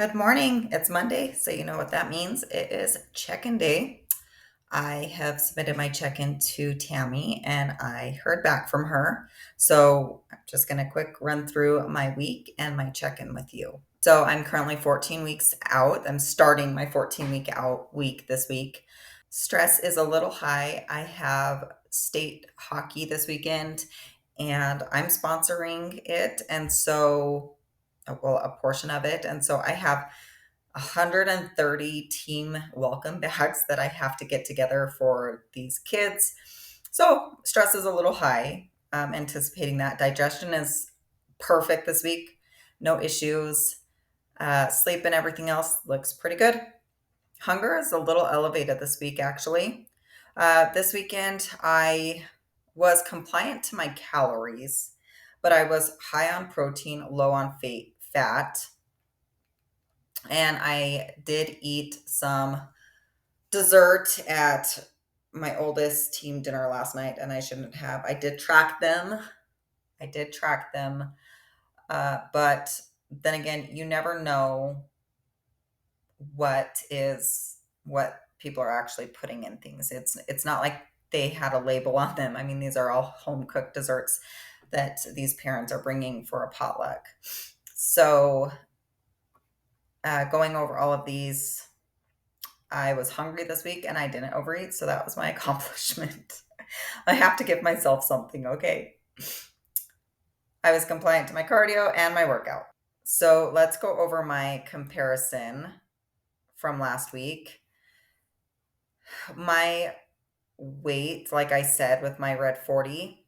Good morning. It's Monday, so you know what that means. It is check-in day. I have submitted my check-in to Tammy and I heard back from her. So I'm just going to quick run through my week and my check-in with you. So I'm currently 14 weeks out. I'm starting my 14-week out week this week. Stress is a little high. I have state hockey this weekend and I'm sponsoring it. And so, well, a portion of it. And so I have 130 team welcome bags that I have to get together for these kids. So stress is a little high. Anticipating that. Digestion is perfect this week. No issues. Sleep and everything else looks pretty good. Hunger is a little elevated this week, actually. This weekend, I was compliant to my calories, but I was high on protein, low on fat, and I did eat some dessert at my oldest team dinner last night, and I shouldn't have. I did track them. But then again, you never know what people are actually putting in things. It's not like they had a label on them. I mean, these are all home cooked desserts that these parents are bringing for a potluck. So, going over all of these, I was hungry this week and I didn't overeat, so that was my accomplishment. I have to give myself something, okay? I was compliant to my cardio and my workout. So let's go over my comparison from last week. My weight, like I said, with my red 40,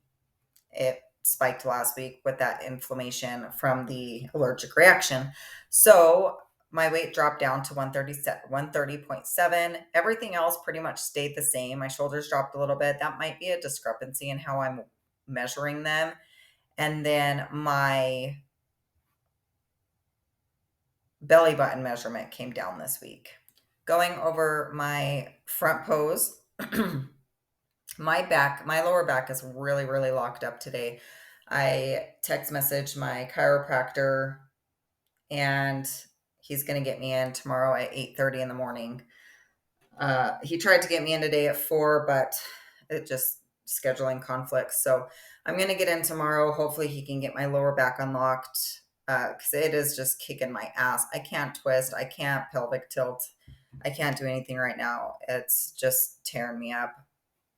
it spiked last week with that inflammation from the allergic reaction. So my weight dropped down to 130.7. Everything else pretty much stayed the same. My shoulders dropped a little bit. That might be a discrepancy in how I'm measuring them. And then my belly button measurement came down this week. Going over my front pose, my lower back is really, really locked up today. I text messaged my chiropractor and he's going to get me in tomorrow at 8:30 in the morning. He tried to get me in today at 4, but it just scheduling conflicts. So I'm going to get in tomorrow. Hopefully he can get my lower back unlocked because it is just kicking my ass. I can't twist. I can't pelvic tilt. I can't do anything right now. It's just tearing me up.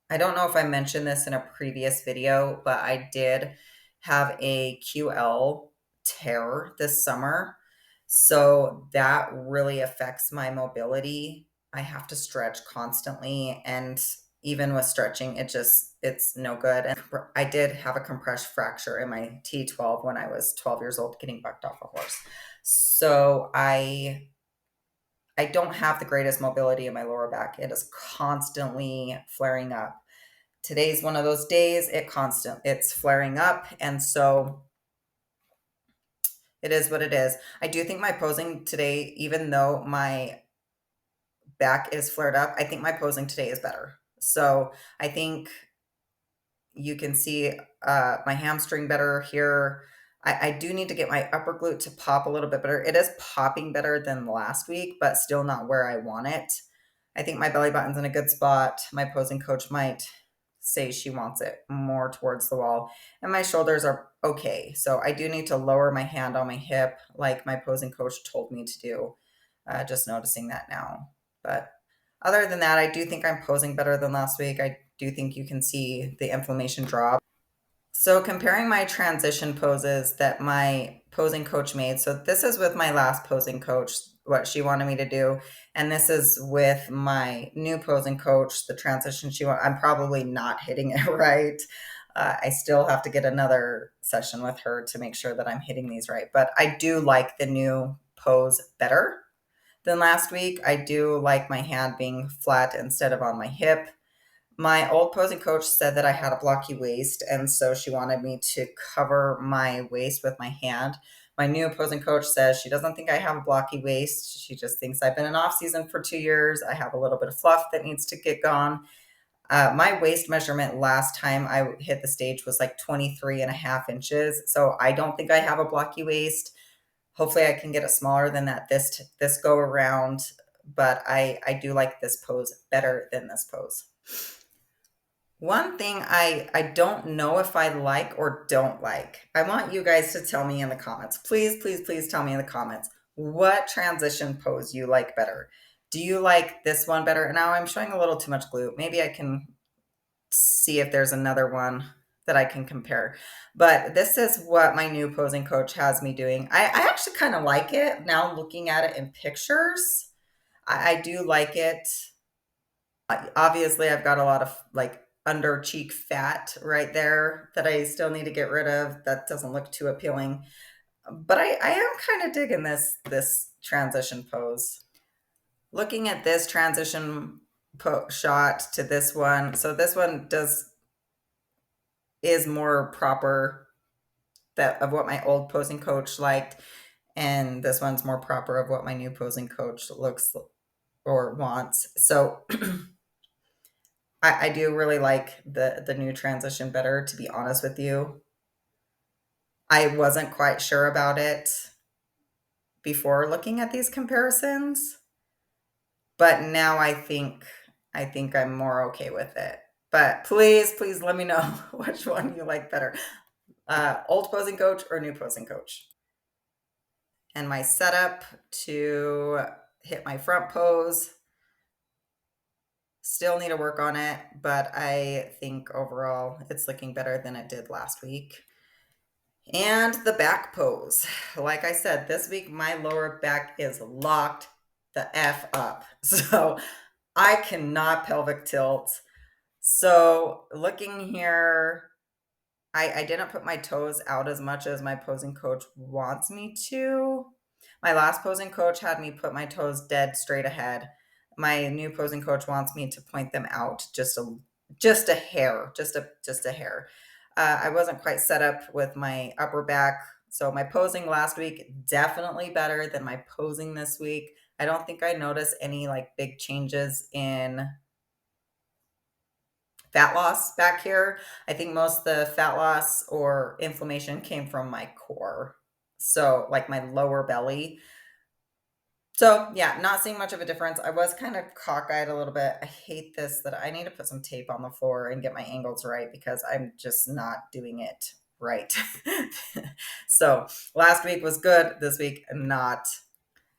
I don't know if I mentioned this in a previous video, but I did have a QL tear this summer. So that really affects my mobility. I have to stretch constantly, and even with stretching, it's no good. And I did have a compressed fracture in my T12 when I was 12 years old getting bucked off a horse. So I don't have the greatest mobility in my lower back. It is constantly flaring up. Today's one of those days it's flaring up, and so it is what it is. I do think my posing today, even though my back is flared up, I think my posing today is better. So I think you can see my hamstring better here. I do need to get my upper glute to pop a little bit better. It is popping better than last week, but still not where I want it. I think my belly button's in a good spot. My posing coach might say she wants it more towards the wall. And my shoulders are okay. So I do need to lower my hand on my hip like my posing coach told me to do. Just noticing that now. But other than that, I do think I'm posing better than last week. I do think you can see the inflammation drop. So comparing my transition poses that my posing coach made. So this is with my last posing coach, what she wanted me to do. And this is with my new posing coach, the transition I'm probably not hitting it right. I still have to get another session with her to make sure that I'm hitting these right. But I do like the new pose better than last week. I do like my hand being flat instead of on my hip. My old posing coach said that I had a blocky waist, and so she wanted me to cover my waist with my hand. My new posing coach says she doesn't think I have a blocky waist. She just thinks I've been in off season for 2 years. I have a little bit of fluff that needs to get gone. My waist measurement last time I hit the stage was like 23 and a half inches. So I don't think I have a blocky waist. Hopefully I can get it smaller than that this go around, but I do like this pose better than this pose. One thing I don't know if I like or don't like. I want you guys to tell me in the comments. Please, please, please tell me in the comments what transition pose you like better. Do you like this one better? Now I'm showing a little too much glute. Maybe I can see if there's another one that I can compare. But this is what my new posing coach has me doing. I actually kind of like it now looking at it in pictures. I do like it. Obviously, I've got a lot of like under cheek fat right there that I still need to get rid of. That doesn't look too appealing. But I am kind of digging this transition pose. Looking at this transition shot to this one. So this one is more proper that of what my old posing coach liked, and this one's more proper of what my new posing coach looks or wants. So I do really like the new transition better, to be honest with you. I wasn't quite sure about it before looking at these comparisons, but now I think I'm more okay with it. But please, please let me know which one you like better. Old posing coach or new posing coach. And my setup to hit my front pose. Still need to work on it, but I think overall it's looking better than it did last week. And the back pose. Like I said, this week my lower back is locked the F up. So I cannot pelvic tilt. So looking here, I didn't put my toes out as much as my posing coach wants me to. My last posing coach had me put my toes dead straight ahead. My new posing coach wants me to point them out just a hair, just a hair. I wasn't quite set up with my upper back, so my posing last week definitely better than my posing this week. I don't think I noticed any like big changes in fat loss back here. I think most of the fat loss or inflammation came from my core. So like my lower belly. So yeah, not seeing much of a difference. I was kind of cockeyed a little bit. I hate this that I need to put some tape on the floor and get my angles right because I'm just not doing it right. So last week was good. This week, not.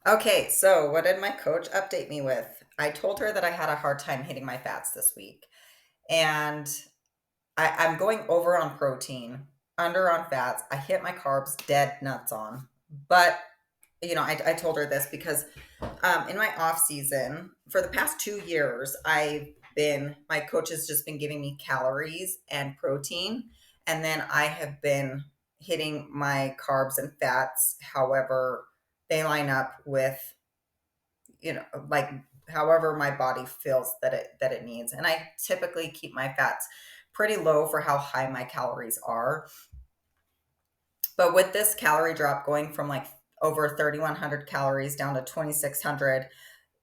Okay, so what did my coach update me with? I told her that I had a hard time hitting my fats this week. And I'm going over on protein, under on fats. I hit my carbs dead nuts on. But, I told her this because in my off season, for the past 2 years, my coach has just been giving me calories and protein. And then I have been hitting my carbs and fats, however they line up with, like however my body feels that it needs. And I typically keep my fats pretty low for how high my calories are. But with this calorie drop going from like over 3,100 calories down to 2,600,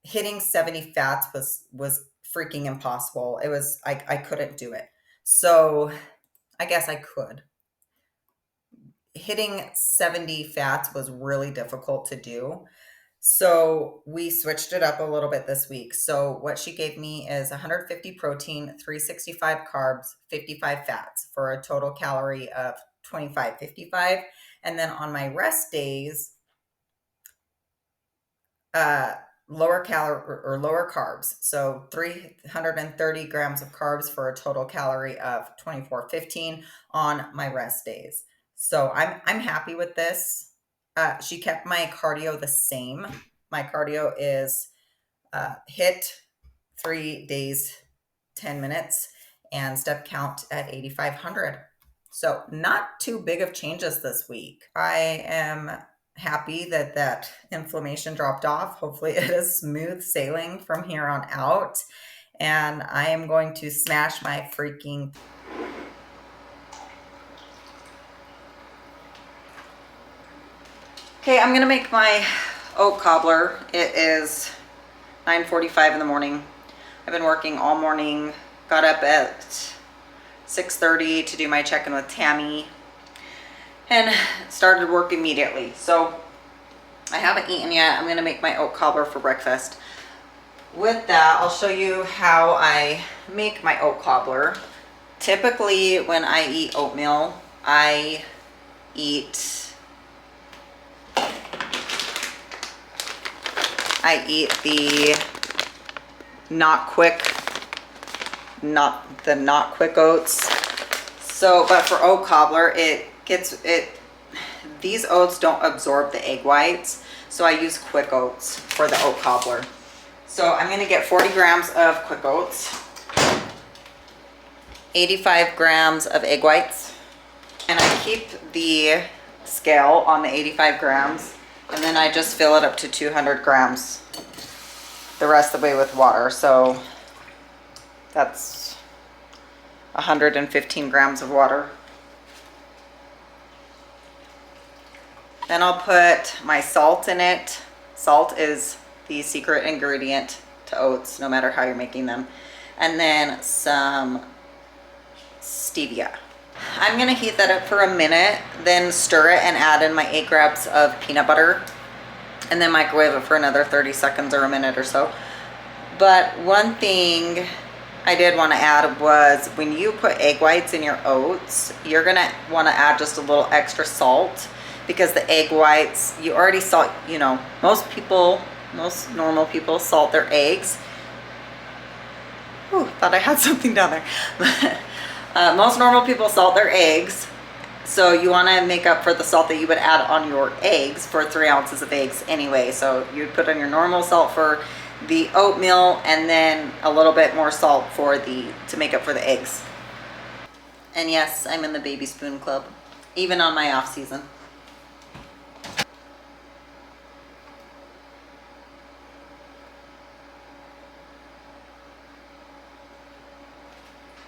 hitting 70 fats was freaking impossible. I couldn't do it. So I guess I could. Hitting 70 fats was really difficult to do. So we switched it up a little bit this week. So what she gave me is 150 protein, 365 carbs, 55 fats for a total calorie of 2555. And then on my rest days, lower calorie or lower carbs. So 330 grams of carbs for a total calorie of 2415 on my rest days. So I'm happy with this. She kept my cardio the same. My cardio is HIIT 3 days, 10 minutes, and step count at 8,500. So not too big of changes this week. I am happy that inflammation dropped off. Hopefully it is smooth sailing from here on out. And I am going to smash my freaking... Okay, I'm going to make my oat cobbler. It is 9:45 in the morning. I've been working all morning. Got up at 6:30 to do my check-in with Tammy and started work immediately. So I haven't eaten yet. I'm gonna make my oat cobbler for breakfast. With that, I'll show you how I make my oat cobbler. Typically, when I eat oatmeal, I eat the not quick oats. So, but for oat cobbler, these oats don't absorb the egg whites, so I use quick oats for the oat cobbler. So I'm going to get 40 grams of quick oats, 85 grams of egg whites, and I keep the scale on the 85 grams, and then I just fill it up to 200 grams the rest of the way with water. So that's 115 grams of water. Then I'll put my salt in it. Salt is the secret ingredient to oats, no matter how you're making them. And then some stevia. I'm gonna heat that up for a minute, then stir it and add in my 8 grams of peanut butter, and then microwave it for another 30 seconds or a minute or so. But one thing I did want to add was, when you put egg whites in your oats, you're gonna want to add just a little extra salt, because the egg whites, you already salt, you know, most normal people salt their eggs. Ooh, thought I had something down there. Most normal people salt their eggs, so you want to make up for the salt that you would add on your eggs for 3 ounces of eggs anyway. So you'd put on your normal salt for the oatmeal, and then a little bit more salt to make up for the eggs. And yes, I'm in the baby spoon club, even on my off season.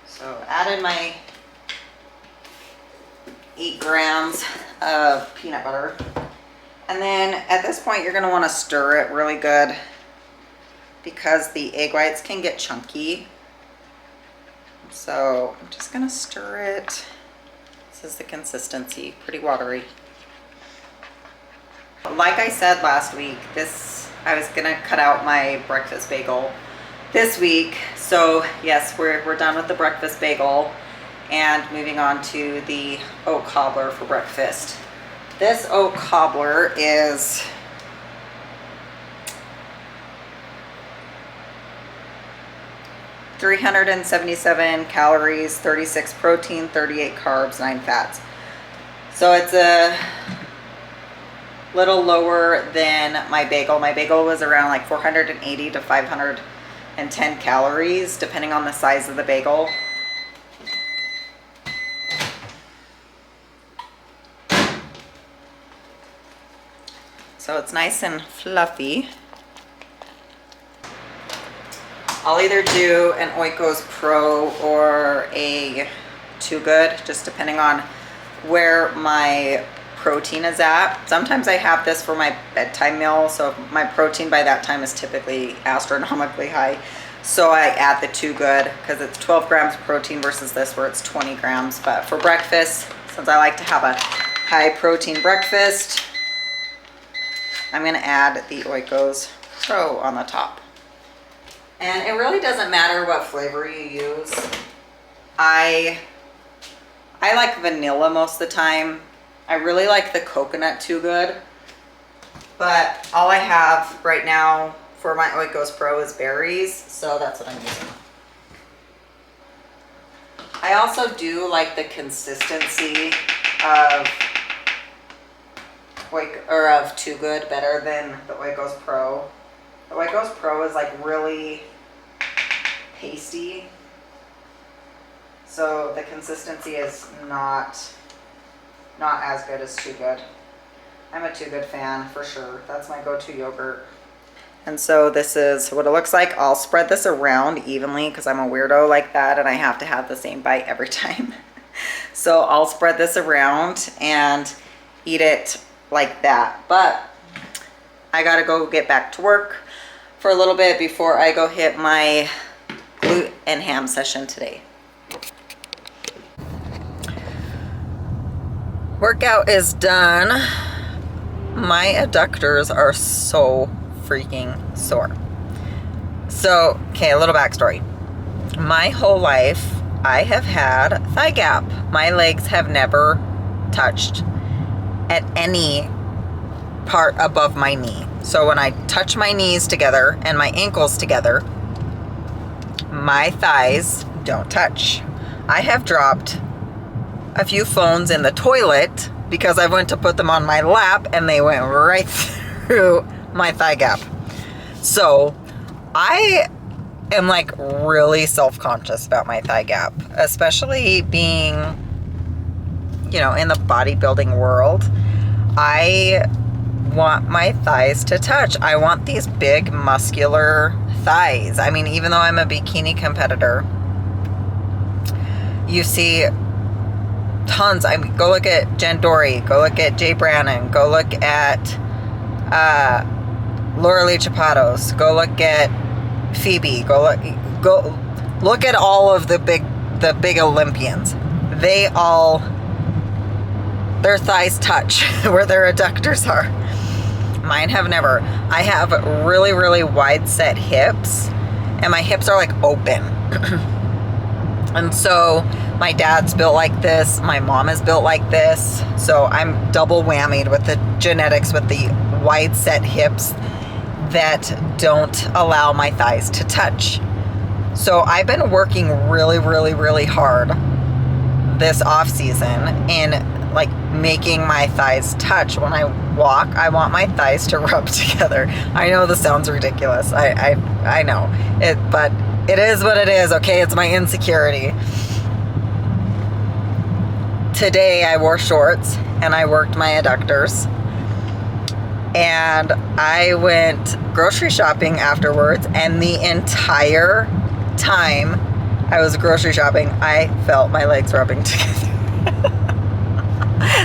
So added my 8 grams of peanut butter. And then at this point, you're gonna wanna stir it really good, because the egg whites can get chunky. So I'm just gonna stir it. This is the consistency, pretty watery. Like I said last week, I was gonna cut out my breakfast bagel this week. So yes, we're done with the breakfast bagel and moving on to the oat cobbler for breakfast. This oat cobbler is $377 calories, 36 protein, 38 carbs, 9 fats. So it's a little lower than my bagel. My bagel was around like 480 to 510 calories, depending on the size of the bagel. So it's nice and fluffy. I'll either do an Oikos Pro or a Too Good, just depending on where my protein is at. Sometimes I have this for my bedtime meal, so my protein by that time is typically astronomically high. So I add the Too Good, because it's 12 grams of protein versus this where it's 20 grams. But for breakfast, since I like to have a high protein breakfast, I'm gonna add the Oikos Pro on the top. And it really doesn't matter what flavor you use. I like vanilla most of the time. I really like the coconut Too Good. But all I have right now for my Oikos Pro is berries, so that's what I'm using. I also do like the consistency of Too Good better than the Oikos Pro. The Oikos Pro is like really pasty, so the consistency is not as good as Too Good. I'm a Too Good fan for sure. That's my go-to yogurt. And so this is what it looks like. I'll spread this around evenly because I'm a weirdo like that and I have to have the same bite every time. So I'll spread this around and eat it like that. But I gotta go get back to work for a little bit before I go hit my glute and ham session today. Workout is done. my adductors are so freaking sore. So, okay, a little backstory. My whole life, I have had thigh gap. My legs have never touched at any part above my knee. So when I touch my knees together and my ankles together, my thighs don't touch. I have dropped a few phones in the toilet because I went to put them on my lap and they went right through my thigh gap. So I am like really self-conscious about my thigh gap, especially being, you know, in the bodybuilding world. I want my thighs to touch. I want these big muscular thighs. I mean, even though I'm a bikini competitor, you see tons. I mean, go look at Jen Dory, go look at Jay Brannon, go look at Laura Lee Chapados, go look at Phoebe, go look at all of the big Olympians. They all, their thighs touch where their adductors are. Mine have never. I have really, really wide set hips, and my hips are like open. And so my dad's built like this, my mom is built like this, so I'm double whammied with the genetics with the wide set hips that don't allow my thighs to touch. So I've been working really, really, really hard this off season in like making my thighs touch. When I walk, I want my thighs to rub together. I know this sounds ridiculous. I know it, but it is what it is. Okay, it's my insecurity. Today I wore shorts and I worked my adductors, and I went grocery shopping afterwards, and the entire time I was grocery shopping, I felt my legs rubbing together.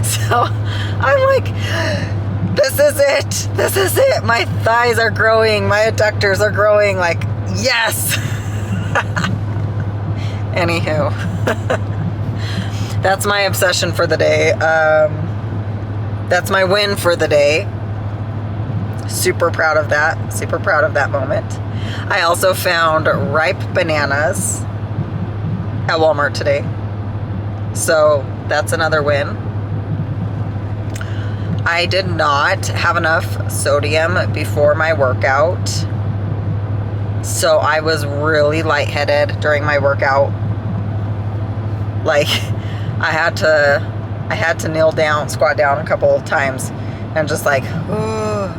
So I'm like, this is it. This is it. My thighs are growing. My adductors are growing. Like, yes. Anywho, that's my obsession for the day. That's my win for the day. Super proud of that. Super proud of that moment. I also found ripe bananas at Walmart today. So that's another win. I did not have enough sodium before my workout, so I was really lightheaded during my workout. Like, I had to kneel down, squat down a couple of times, and just like, ooh.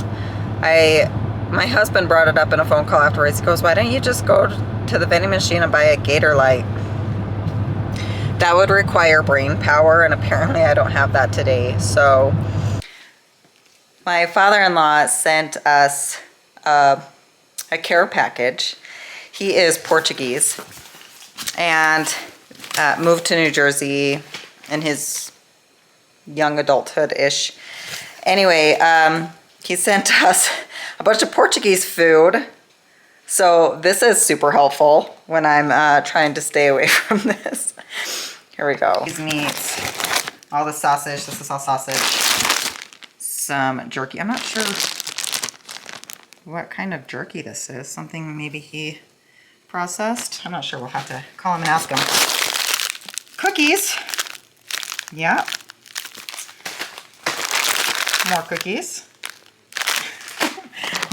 My husband brought it up in a phone call afterwards. He goes, why don't you just go to the vending machine and buy a Gator Light? That would require brain power, and apparently I don't have that today. So my father-in-law sent us a care package. He is Portuguese and moved to New Jersey in his young adulthood-ish. Anyway, he sent us a bunch of Portuguese food. So this is super helpful when I'm trying to stay away from this. Here we go. These meats, all the sausage. This is all sausage. Some jerky. I'm not sure what kind of jerky this is. Something maybe he processed. I'm not sure. We'll have to call him and ask him. Cookies. Yeah. More cookies.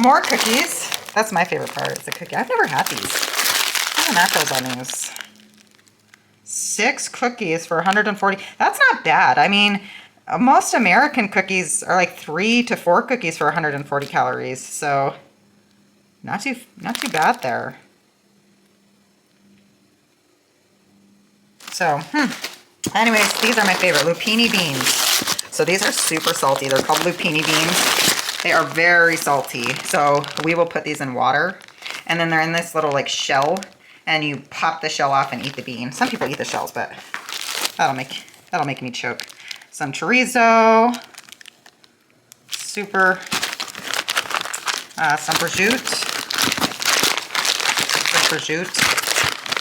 More cookies. That's my favorite part. It's the cookie. I've never had these. What are the macros on these? 6 cookies for 140. That's not bad. I mean, most American cookies are like 3 to 4 cookies for 140 calories. So not too bad there. So, anyways, these are my favorite. Lupini beans. So these are super salty. They're called lupini beans. They are very salty. So we will put these in water. And then they're in this little like shell. And you pop the shell off and eat the bean. Some people eat the shells, but that'll make me choke. Some chorizo. Some prosciutto.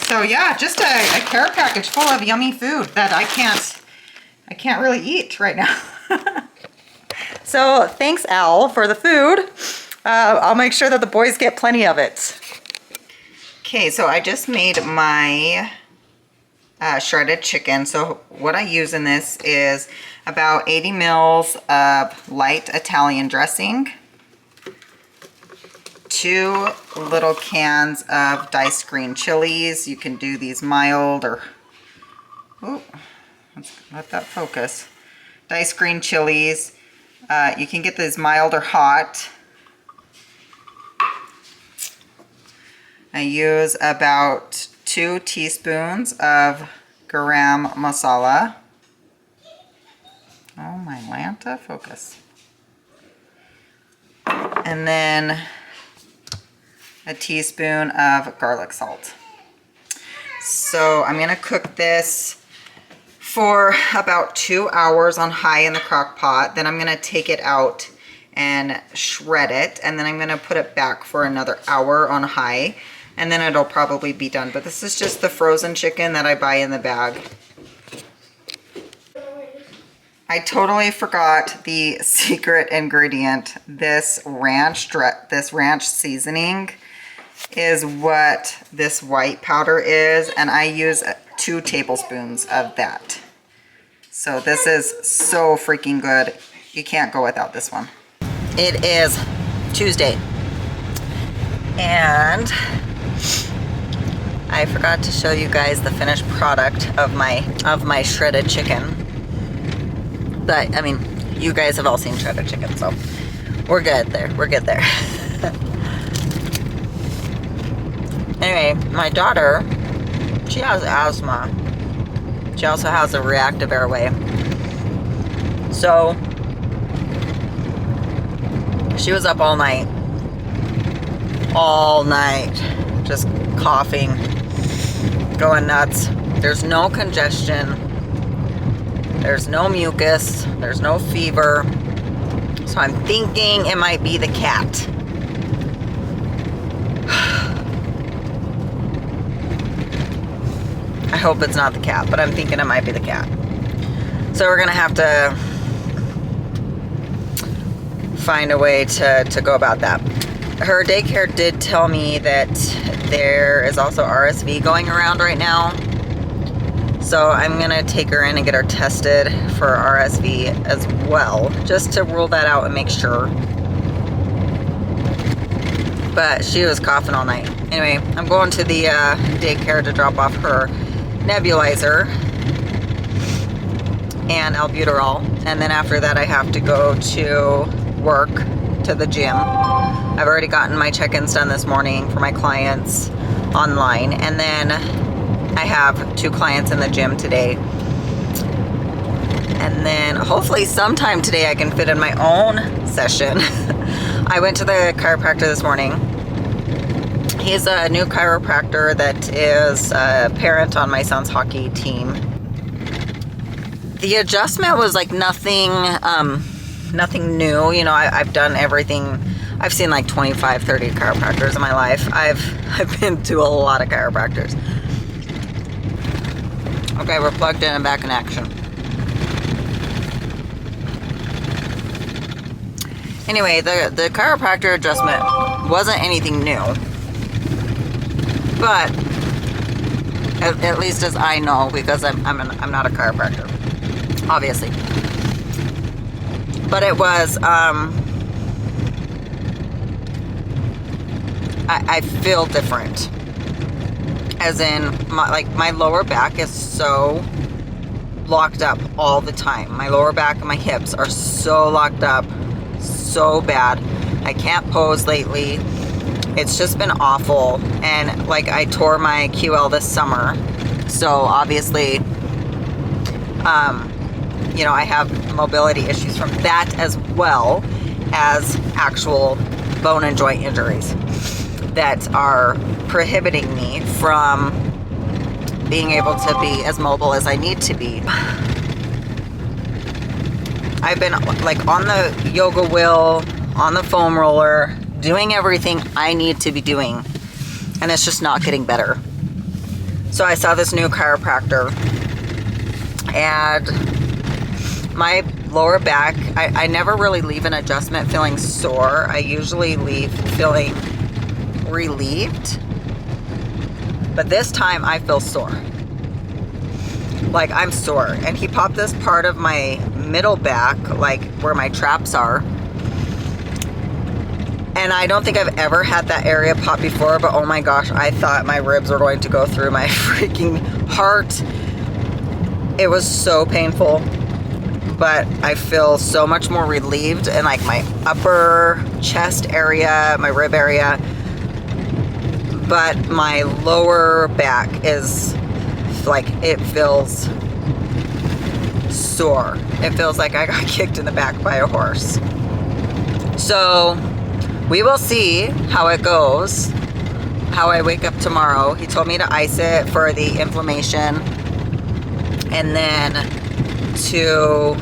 So yeah, just a care package full of yummy food that I can't really eat right now. So thanks, Al, for the food. I'll make sure that the boys get plenty of it. Okay, so I just made my shredded chicken. So what I use in this is about 80 mils of light Italian dressing, 2 little cans of diced green chilies. You can do these mild or, ooh, let's let that focus. Diced green chilies. You can get these mild or hot. I use about 2 teaspoons of garam masala. Oh my Lanta, focus. And then a teaspoon of garlic salt. So I'm gonna cook this for about 2 hours on high in the crock pot. Then I'm gonna take it out and shred it, and then I'm gonna put it back for another hour on high, and then it'll probably be done. But this is just the frozen chicken that I buy in the bag. I totally forgot the secret ingredient. This ranch seasoning is what this white powder is, and I use 2 tablespoons of that. So this is so freaking good. You can't go without this one. It is Tuesday, and I forgot to show you guys the finished product of my shredded chicken. But I mean, you guys have all seen shredded chicken, so we're good there. We're good there. Anyway, my daughter, she has asthma. She also has a reactive airway. So she was up all night, just coughing, going nuts. There's no congestion. There's no mucus. There's no fever. So I'm thinking it might be the cat. I hope it's not the cat, but I'm thinking it might be the cat. So we're gonna have to find a way to go about that. Her daycare did tell me that there is also RSV going around right now. So I'm gonna take her in and get her tested for RSV as well, just to rule that out and make sure. But she was coughing all night. Anyway, I'm going to the daycare to drop off her nebulizer and albuterol, and then after that I have to go to work, to the gym. I've already gotten my check-ins done this morning for my clients online, and then I have 2 clients in the gym today, and then hopefully sometime today I can fit in my own session. I went to the chiropractor this morning. He's a new chiropractor that is a parent on my son's hockey team. The adjustment was like nothing new. You know, I've done everything. I've seen like 25, 30 chiropractors in my life. I've been to a lot of chiropractors. Okay, we're plugged in and back in action. Anyway, the chiropractor adjustment wasn't anything new. But at least as I know, because I'm not a chiropractor, obviously. But it was I feel different. As in, my lower back is so locked up all the time. My lower back and my hips are so locked up, so bad. I can't pose lately. It's just been awful. And like, I tore my QL this summer, so obviously you know, I have mobility issues from that, as well as actual bone and joint injuries that are prohibiting me from being able to be as mobile as I need to be. I've been like on the yoga wheel, on the foam roller, doing everything I need to be doing, and it's just not getting better. So I saw this new chiropractor, and my lower back, I never really leave an adjustment feeling sore. I usually leave feeling relieved. But this time I feel sore. Like I'm sore. And he popped this part of my middle back, like where my traps are. And I don't think I've ever had that area pop before, but oh my gosh, I thought my ribs were going to go through my freaking heart. It was so painful, but I feel so much more relieved in like my upper chest area, my rib area. But my lower back is like, it feels sore. It feels like I got kicked in the back by a horse. So we will see how it goes, how I wake up tomorrow. He told me to ice it for the inflammation and then to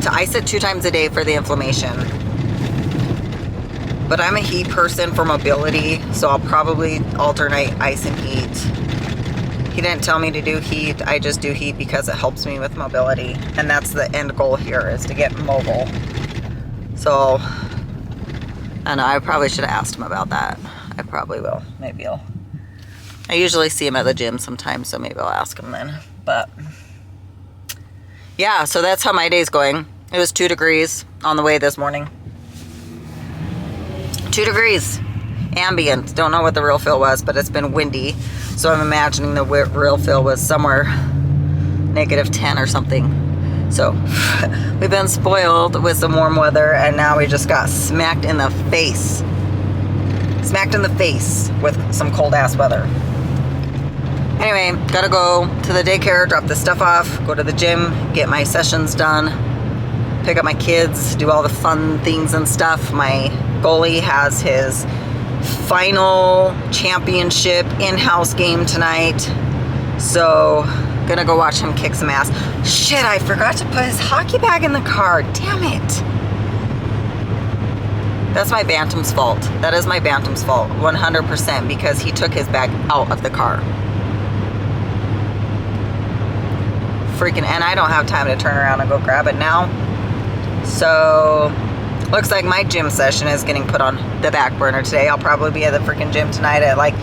ice it 2 times a day for the inflammation. But I'm a heat person for mobility, so I'll probably alternate ice and heat. He didn't tell me to do heat. I just do heat because it helps me with mobility. And that's the end goal here, is to get mobile. So, I know, I probably should have asked him about that. I probably will. Maybe I usually see him at the gym sometimes, so maybe I'll ask him then. But, yeah, so that's how my day's going. It was 2 degrees on the way this morning. 2 degrees. Ambient. Don't know what the real feel was, but it's been windy. So I'm imagining the real feel was somewhere -10 or something. So we've been spoiled with some warm weather, and now we just got smacked in the face. Smacked in the face with some cold ass weather. Anyway, gotta go to the daycare, drop this stuff off, go to the gym, get my sessions done, pick up my kids, do all the fun things and stuff. My goalie has his final championship in-house game tonight. So gonna go watch him kick some ass. Shit, I forgot to put his hockey bag in the car. Damn it. That's my Bantam's fault. That is my Bantam's fault, 100%, because he took his bag out of the car. Freaking, and I don't have time to turn around and go grab it now. So, looks like my gym session is getting put on the back burner today. I'll probably be at the freaking gym tonight at like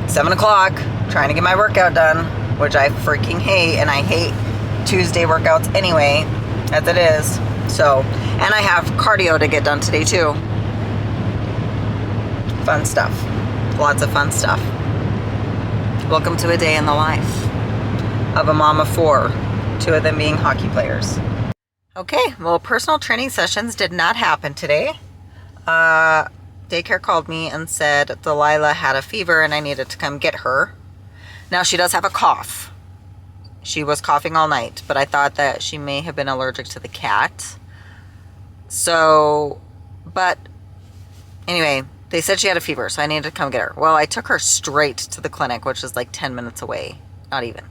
7 o'clock, trying to get my workout done, which I freaking hate, and I hate Tuesday workouts anyway, as it is. So, and I have cardio to get done today too. Fun stuff. Lots of fun stuff. Welcome to a day in the life of a mom of 4, 2 of them being hockey players. Okay, well, personal training sessions did not happen today. Daycare called me and said Delilah had a fever and I needed to come get her. Now, she does have a cough. She was coughing all night, but I thought that she may have been allergic to the cat. So, but anyway, they said she had a fever, so I needed to come get her. Well, I took her straight to the clinic, which is like 10 minutes away, not even.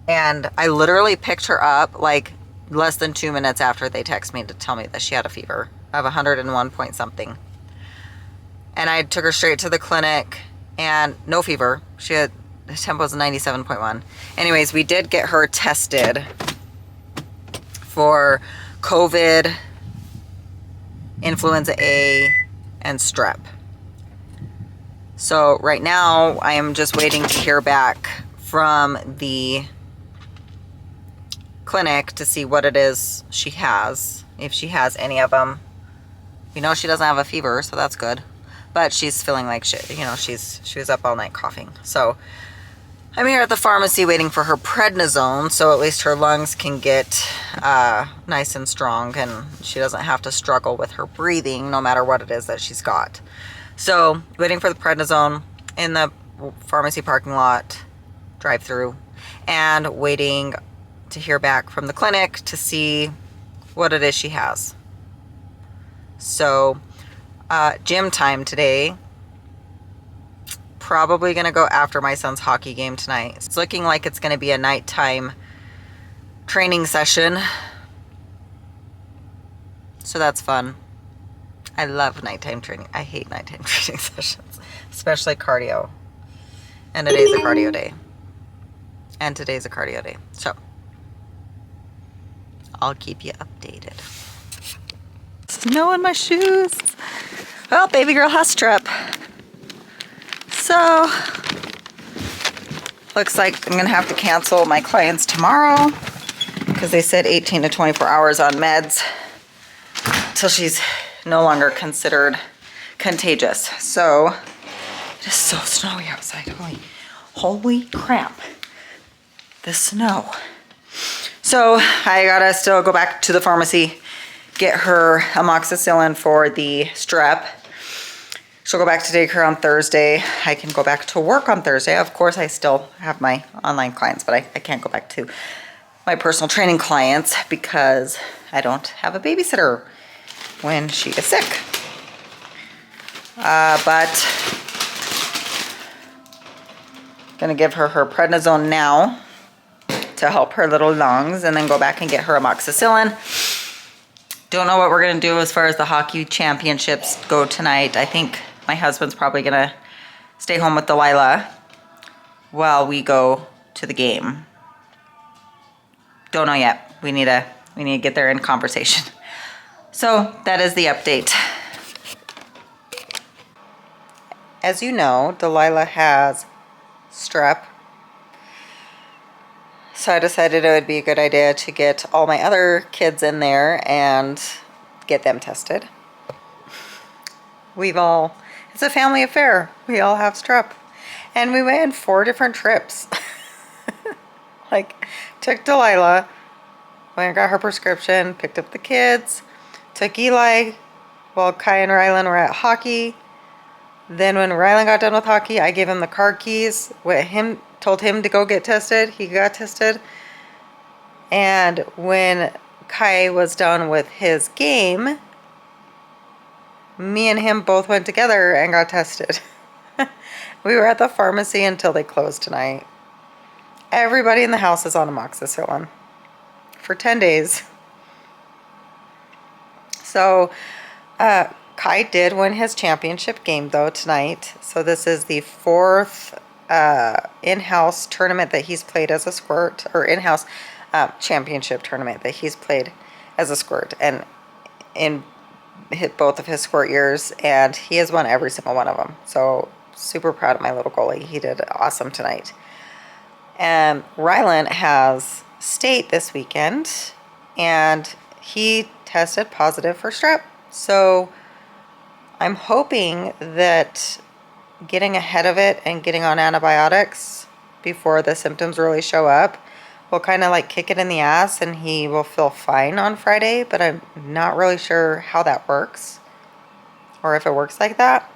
And I literally picked her up like less than 2 minutes after they texted me to tell me that she had a fever of 101 point something. And I took her straight to the clinic and no fever. The temp was 97.1. Anyways, we did get her tested for COVID, influenza A, and strep. So right now I am just waiting to hear back from the clinic to see what it is she has, if she has any of them. We know she doesn't have a fever, so that's good. But she's feeling like shit. You know, she was up all night coughing. So I'm here at the pharmacy waiting for her prednisone, so at least her lungs can get nice and strong and she doesn't have to struggle with her breathing no matter what it is that she's got. So waiting for the prednisone in the pharmacy parking lot, drive through, and waiting to hear back from the clinic to see what it is she has. So gym time today. Probably going to go after my son's hockey game tonight. It's looking like it's going to be a nighttime training session. So that's fun. I love nighttime training. I hate nighttime training sessions, especially cardio. And today's a cardio day. And today's a cardio day. So I'll keep you updated. Snow in my shoes. Well, baby girl has strep. So looks like I'm gonna have to cancel my clients tomorrow because they said 18 to 24 hours on meds till she's no longer considered contagious. So it is so snowy outside. Holy crap. The snow. So I gotta still go back to the pharmacy, get her amoxicillin for the strep. She'll go back to daycare on Thursday. I can go back to work on Thursday. Of course, I still have my online clients, but I can't go back to my personal training clients because I don't have a babysitter when she is sick. But gonna give her her prednisone now to help her little lungs, and then go back and get her amoxicillin. Don't know what we're gonna do as far as the hockey championships go tonight. I think my husband's probably gonna stay home with Delilah while we go to the game. Don't know yet. We need to get there in conversation. So that is the update. As you know, Delilah has strep. So I decided it would be a good idea to get all my other kids in there and get them tested. It's a family affair. We all have strep. And we went on 4 different trips. Like, took Delilah, went and got her prescription, picked up the kids, took Eli while Kai and Rylan were at hockey. Then when Rylan got done with hockey, I gave him the car keys, told him to go get tested. He got tested. And when Kai was done with his game, me and him both went together and got tested. We were at the pharmacy until they closed tonight. Everybody in the house is on amoxicillin for 10 days. So Kai did win his championship game though tonight. So this is the 4th in-house tournament that he's played as a squirt, or in-house championship tournament that he's played as a squirt, and hit both of his squirt years, and he has won every single one of them. So super proud of my little goalie. He did awesome tonight. And Rylan has state this weekend, and he tested positive for strep. So I'm hoping that getting ahead of it and getting on antibiotics before the symptoms really show up will kind of like kick it in the ass, and he will feel fine on Friday, but I'm not really sure how that works or if it works like that.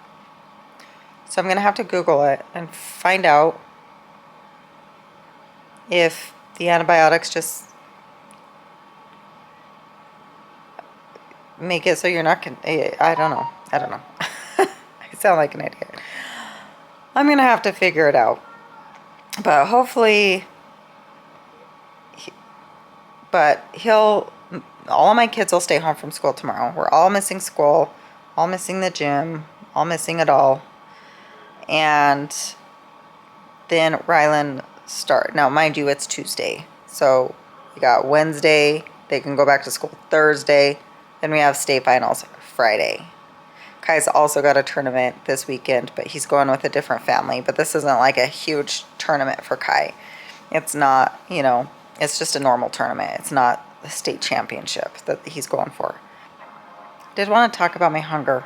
So I'm going to have to Google it and find out if the antibiotics just make it so you're not, I don't know. I sound like an idiot. I'm going to have to figure it out. But hopefully, all of my kids will stay home from school tomorrow. We're all missing school, all missing the gym, all missing it all. And then Rylan start. Now, mind you, it's Tuesday. So we got Wednesday. They can go back to school Thursday. Then we have state finals Friday. Kai's also got a tournament this weekend, but he's going with a different family. But this isn't like a huge tournament for Kai. It's not, it's just a normal tournament. It's not the state championship that he's going for. Did want to talk about my hunger.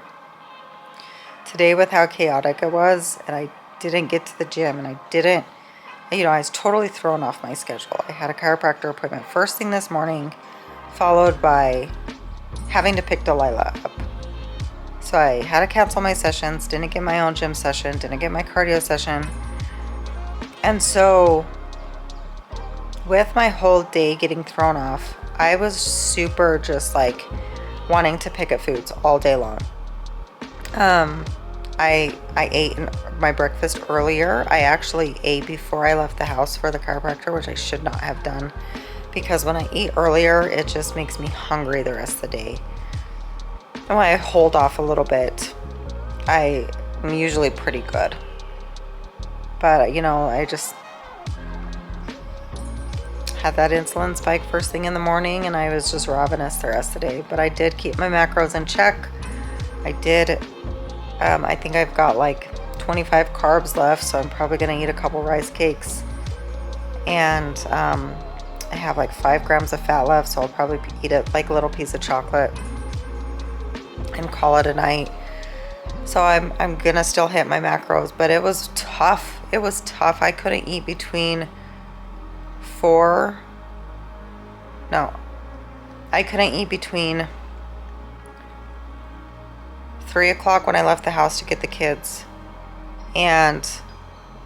Today, with how chaotic it was, and I didn't get to the gym, and I was totally thrown off my schedule. I had a chiropractor appointment first thing this morning, followed by having to pick Delilah up. So I had to cancel my sessions, didn't get my own gym session, didn't get my cardio session. And so with my whole day getting thrown off, I was super just like wanting to pick at foods all day long. I ate my breakfast earlier. I actually ate before I left the house for the chiropractor, which I should not have done, because when I eat earlier, it just makes me hungry the rest of the day. And when I hold off a little bit, I'm usually pretty good. But, had that insulin spike first thing in the morning, and I was just ravenous the rest of the day. But I did keep my macros in check. I did, I think I've got like 25 carbs left, so I'm probably gonna eat a couple rice cakes. And I have like 5 grams of fat left, so I'll probably eat it like a little piece of chocolate and call it a night. So I'm gonna still hit my macros, but it was tough. It was tough. I couldn't eat between I couldn't eat between 3 o'clock when I left the house to get the kids, and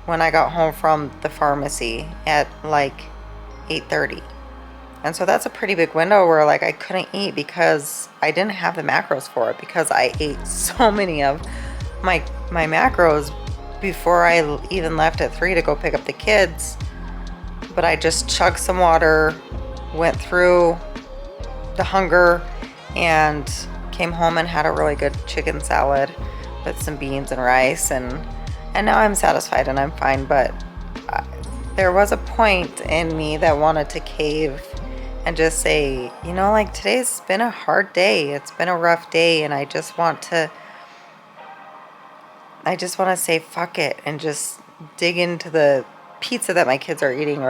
when I got home from the pharmacy at like 8:30. And so that's a pretty big window where like I couldn't eat because I didn't have the macros for it, because I ate so many of my macros before I even left at 3 to go pick up the kids. But I just chugged some water, went through the hunger, and came home and had a really good chicken salad with some beans and rice, and now I'm satisfied and I'm fine. But there was a point in me that wanted to cave and just say, you know, like, today's been a hard day. It's been a rough day, and I just want to say fuck it and just dig into the pizza that my kids are eating,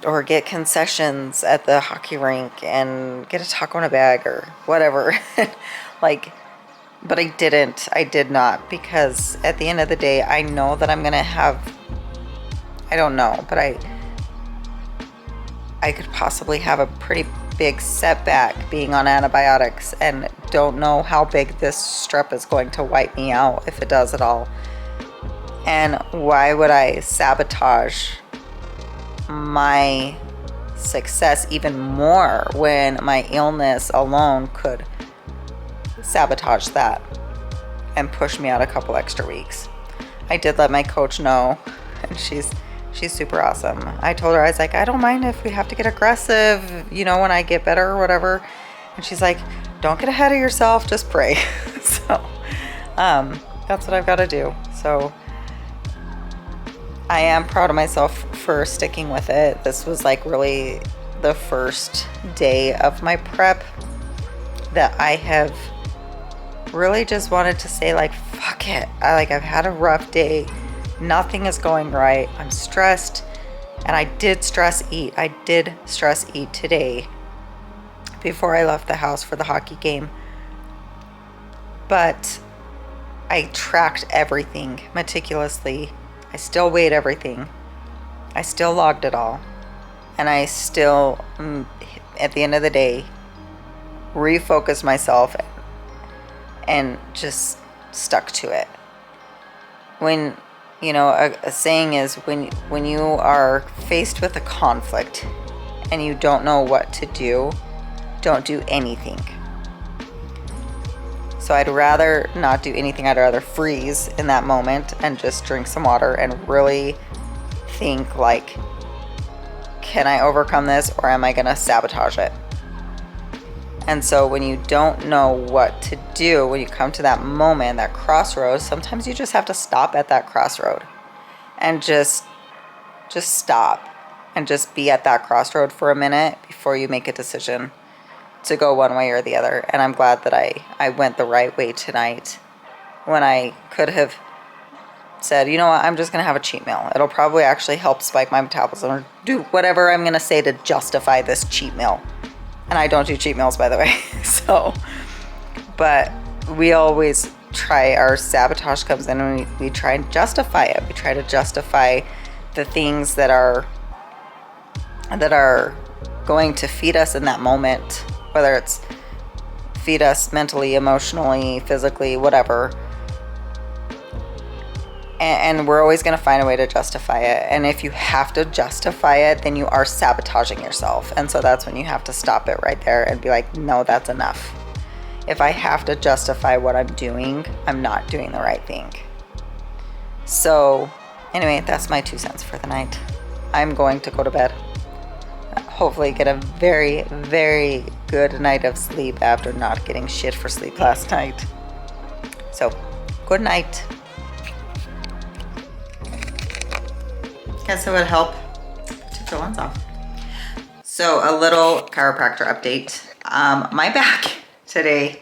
or get concessions at the hockey rink and get a taco in a bag or whatever. Like, but I did not, because at the end of the day, I know that I'm gonna have, I don't know, but I could possibly have a pretty big setback being on antibiotics, and don't know how big this strep is going to wipe me out, if it does at all. And why would I sabotage my success even more when my illness alone could sabotage that and push me out a couple extra weeks? I did let my coach know, and she's super awesome. I told her, I was like, I don't mind if we have to get aggressive, you know, when I get better or whatever. And she's like, don't get ahead of yourself, just pray. So that's what I've got to do. So I am proud of myself for sticking with it. This was like really the first day of my prep that I have really just wanted to say, like, fuck it. I've had a rough day. Nothing is going right. I'm stressed. And I did stress eat. I did stress eat today before I left the house for the hockey game. But I tracked everything meticulously. I still weighed everything. I still logged it all. And I still, at the end of the day, refocused myself and just stuck to it. When, you know, a saying is, when you are faced with a conflict and you don't know what to do, don't do anything. So I'd rather not do anything. I'd rather freeze in that moment and just drink some water and really think, like, can I overcome this, or am I going to sabotage it? And so when you don't know what to do, when you come to that moment, that crossroads, sometimes you just have to stop at that crossroad and just stop and just be at that crossroad for a minute before you make a decision to go one way or the other. And I'm glad that I went the right way tonight, when I could have said, you know what, I'm just going to have a cheat meal. It'll probably actually help spike my metabolism, or do whatever I'm going to say to justify this cheat meal. And I don't do cheat meals, by the way. So, but we always try, our sabotage comes in and we try and justify it. We try to justify the things that are going to feed us in that moment, whether it's feed us mentally, emotionally, physically, whatever. And we're always going to find a way to justify it. And if you have to justify it, then you are sabotaging yourself. And so that's when you have to stop it right there and be like, no, that's enough. If I have to justify what I'm doing, I'm not doing the right thing. So anyway, that's my 2 cents for the night. I'm going to go to bed. Hopefully get a very, very good night of sleep after not getting shit for sleep last night. So, good night. Guess it would help Took the lens off. So a little chiropractor update. My back today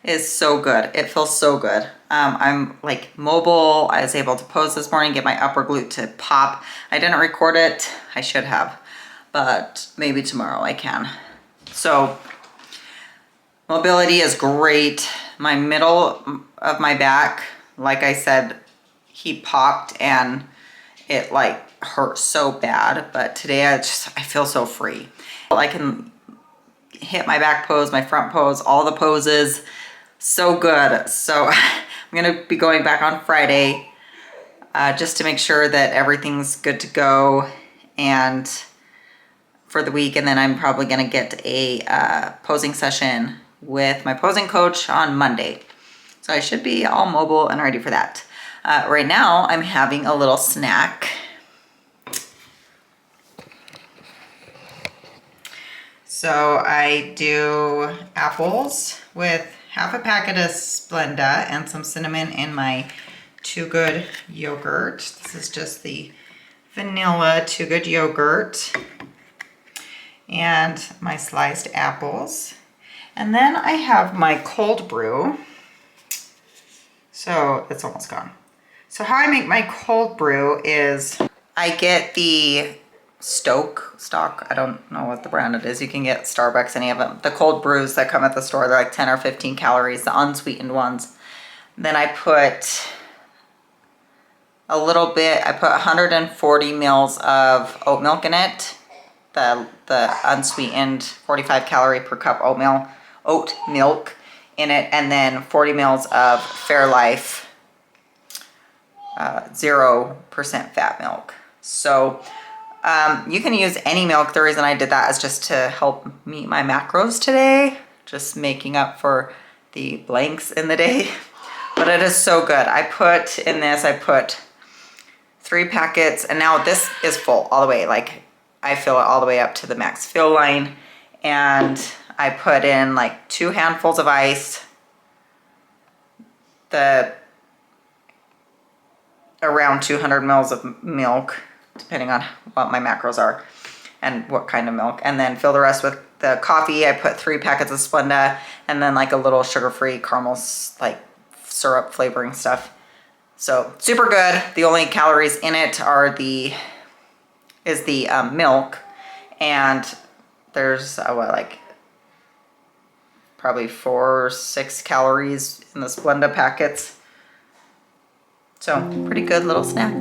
is so good. It feels so good. I'm like mobile. I was able to pose this morning, get my upper glute to pop. I didn't record it. I should have, but maybe tomorrow I can. So mobility is great. My middle of my back, like I said, he popped and it like hurt so bad, but today I feel so free. I can hit my back pose, my front pose, all the poses, so good. So I'm gonna be going back on Friday just to make sure that everything's good to go and for the week, and then I'm probably gonna get a posing session with my posing coach on Monday. So I should be all mobile and ready for that. Right now I'm having a little snack. So I do apples with half a packet of Splenda and some cinnamon in my Too Good yogurt. This is just the vanilla Too Good yogurt and my sliced apples. And then I have my cold brew. So it's almost gone. So how I make my cold brew is I get the stock, I don't know what the brand it is. You can get Starbucks, any of them. The cold brews that come at the store, they're like 10 or 15 calories, the unsweetened ones. Then I put a little bit, I put 140 mils of oat milk in it. The unsweetened 45 calorie per cup oat milk in it, and then 40 mils of Fairlife 0% fat milk. So you can use any milk. The reason I did that is just to help meet my macros today, just making up for the blanks in the day. But it is so good. I put 3 packets, and now this is full all the way. Like I fill it all the way up to the max fill line, and I put in like 2 handfuls of ice, around 200 mils of milk, depending on what my macros are and what kind of milk, and then fill the rest with the coffee. I put 3 packets of Splenda and then like a little sugar-free caramel like syrup flavoring stuff. So super good. The only calories in it are the milk, and there's like probably 4 or 6 calories in the Splenda packets. So pretty good little snack.